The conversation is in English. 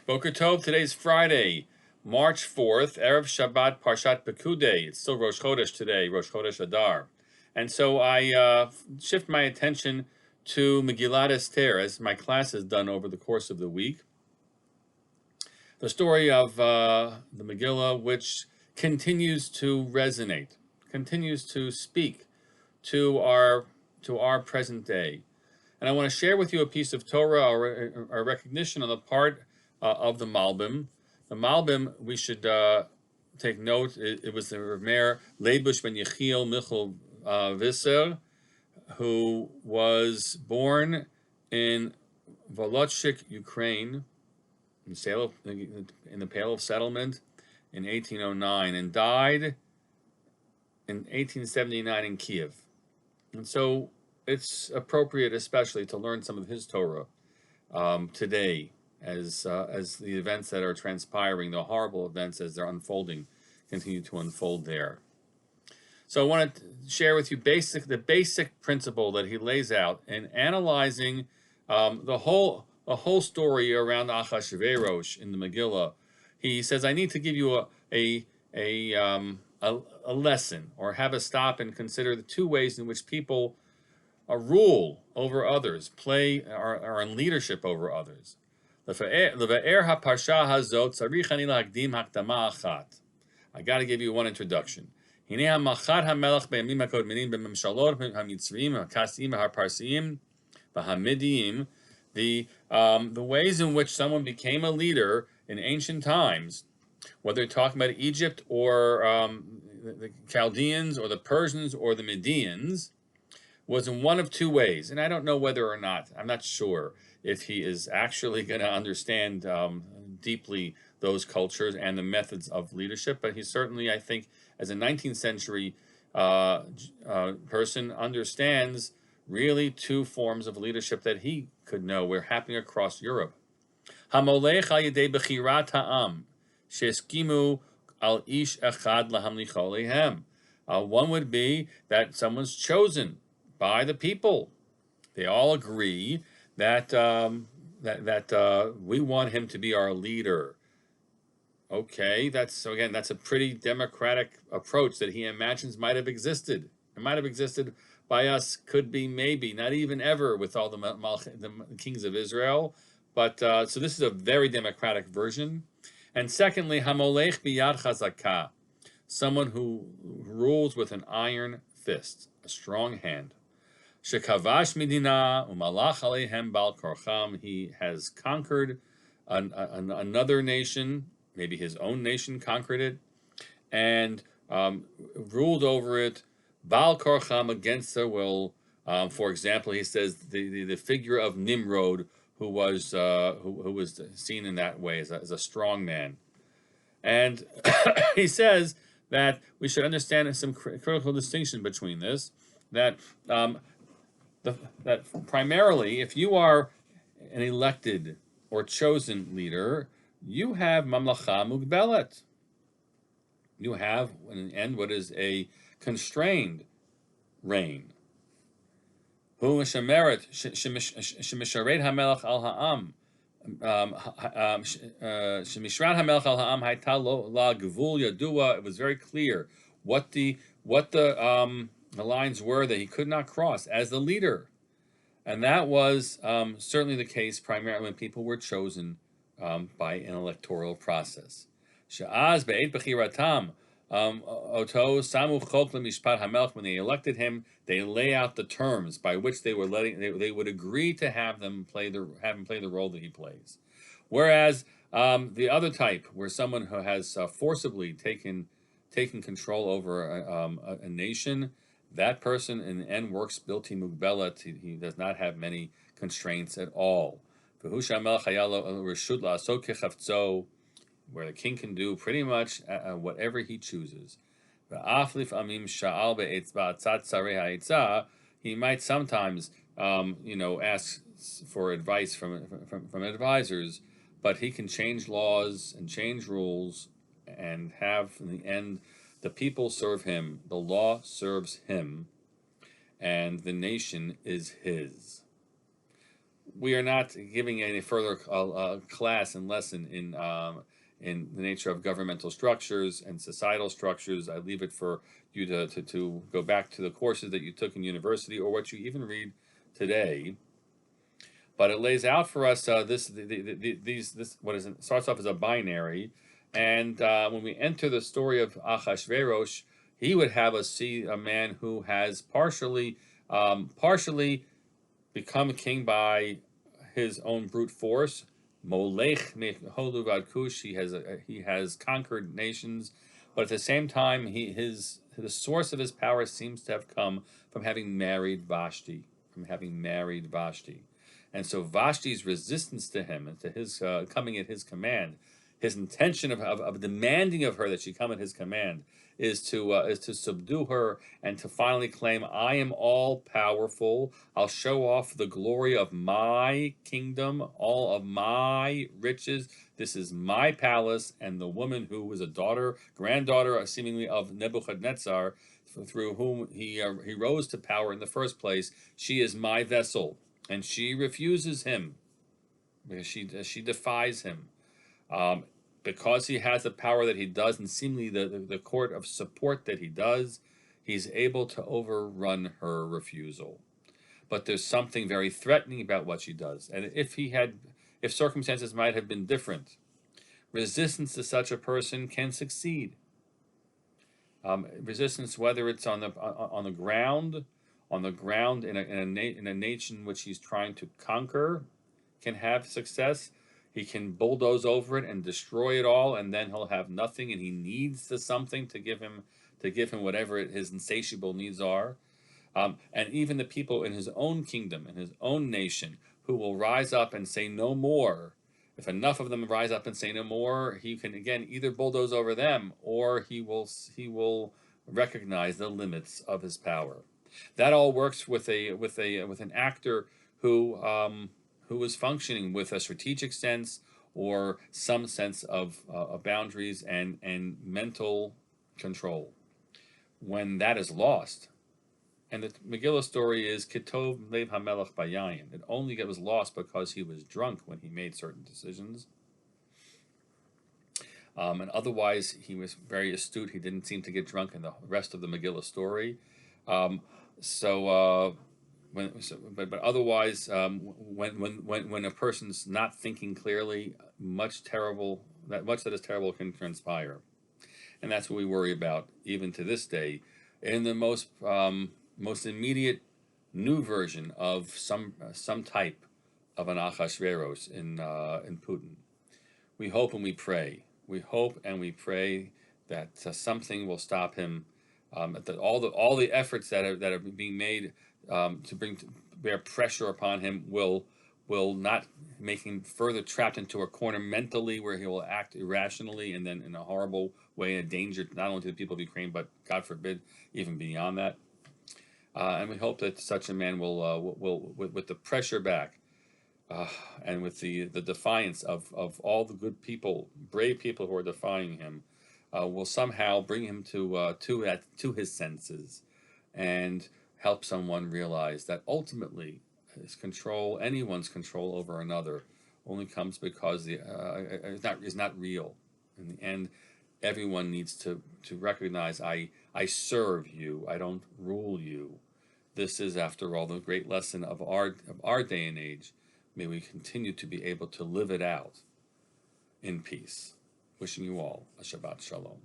Boker Tov, today's Friday, March 4th, Erev Shabbat Parshat Pekudei. It's still Rosh Chodesh today, Rosh Chodesh Adar. And so I shift my attention to Megillat Esther, as my class has done over the course of the week. The story of the Megillah, which continues to resonate, continues to speak to our present day. And I want to share with you a piece of Torah, a recognition on the part of the Malbim. The Malbim, we should take note, it was the Rav Leibush ben Yechiel Michel Visser, who was born in Volodchik, Ukraine, in the Pale of Settlement in 1809, and died in 1879 in Kiev. And so it's appropriate, especially, to learn some of his Torah today, as the events that are transpiring, the horrible events as they're unfolding, continue to unfold there. So I want to share with you the basic principle that he lays out in analyzing the whole story around Achashverosh in the Megillah. He says, I need to give you a lesson, or have a stop and consider the two ways in which people rule over others, are in leadership over others. I got to give you one introduction. The ways in which someone became a leader in ancient times, whether you're talking about Egypt or the Chaldeans or the Persians or the Medians, was in one of two ways. And I don't know whether or not, I'm not sure if he is actually going to understand deeply those cultures and the methods of leadership, but he certainly, I think, as a 19th century person, understands really two forms of leadership that he could know were happening across Europe. Hamolech al yedei bechirat ha'am sheskimu al ish echad lahamlicho lehem. One would be that someone's chosen by the people. They all agree that we want him to be our leader. Okay, that's a pretty democratic approach that he imagines might have existed. It might have existed by us, could be, maybe, not even ever with all the kings of Israel. But so this is a very democratic version. And secondly, hamolech biyad chazakah, someone who rules with an iron fist, a strong hand. Shekavash midina umalach alehem bal korcham. He has conquered another nation, maybe his own nation conquered it, and ruled over it bal korcham, against their will. For example, he says the figure of Nimrod, who was seen in that way as a strong man, and he says that we should understand some critical distinction between this. That primarily, if you are an elected or chosen leader, you have mamlacha mugbelet. You have, in the end, what is a constrained reign. Hu shemeret shemisharet hamelach al ha'am. Shemishrat hamelach al ha'am hayta la gevul yadua. It was very clear what the lines were that he could not cross as the leader. And that was certainly the case primarily when people were chosen by an electoral process. Sha'az be'et bechiratam oto samu chok lemishpat hamelch. When they elected him, they lay out the terms by which they would agree to have him play the role that he plays. Whereas the other type, where someone who has forcibly taken control over a nation, that person in the end works bilti mugbelet. He does not have many constraints at all. Where the king can do pretty much whatever he chooses. He might sometimes ask for advice from advisors, but he can change laws and change rules and have, in the end, the people serve him, the law serves him, and the nation is his. we are not giving any further class and lesson in the nature of governmental structures and societal structures. I leave it for you to go back to the courses that you took in university or what you even read today. But it lays out for us this what is it, starts off as a binary, and when we enter the story of Achashverosh, he would have us see a man who has partially become king by his own brute force. Molech meholu vadkush. He has conquered nations, but at the same time, the source of his power seems to have come from having married Vashti. And so Vashti's resistance to him and to his coming at his command, his intention of demanding of her that she come at his command, is to subdue her and to finally claim, I am all powerful. I'll show off the glory of my kingdom, all of my riches. This is my palace, and the woman who was a granddaughter, seemingly of Nebuchadnezzar, through whom he rose to power in the first place, she is my vessel. And she refuses him because she defies him. Because he has the power that he does, and seemingly the court of support that he does, he's able to overrun her refusal. But there's something very threatening about what she does. And if circumstances might have been different, resistance to such a person can succeed. Resistance, whether it's on the ground in a nation which he's trying to conquer, can have success. He can bulldoze over it and destroy it all, and then he'll have nothing, and he needs the something to give him whatever his insatiable needs are. And even the people in his own kingdom, in his own nation, who will rise up and say no more. If enough of them rise up and say no more, he can again either bulldoze over them, or he will recognize the limits of his power. That all works with an actor who is functioning with a strategic sense or some sense of boundaries and mental control. When that is lost, and the Megillah story is Kitov Lev HaMelech Bayayin. It only was lost because he was drunk when he made certain decisions. And otherwise, he was very astute. He didn't seem to get drunk in the rest of the Megillah story. But otherwise, when a person's not thinking clearly, much that is terrible can transpire, and that's what we worry about even to this day. In the most immediate new version of some type of an Achashverosh in Putin, we hope and we pray. We hope and we pray that something will stop him. That all the efforts that are being made to bear pressure upon him will not make him further trapped into a corner mentally, where he will act irrationally and then in a horrible way, a danger not only to the people of Ukraine, but God forbid, even beyond that. And we hope that such a man will with the pressure back, and with the defiance of all the good people, brave people who are defying him, will somehow bring him to his senses, and help someone realize that ultimately anyone's control over another, only comes because is not real. In the end, everyone needs to recognize, I serve you, I don't rule you. This is, after all, the great lesson of our day and age. May we continue to be able to live it out in peace. Wishing you all a Shabbat Shalom.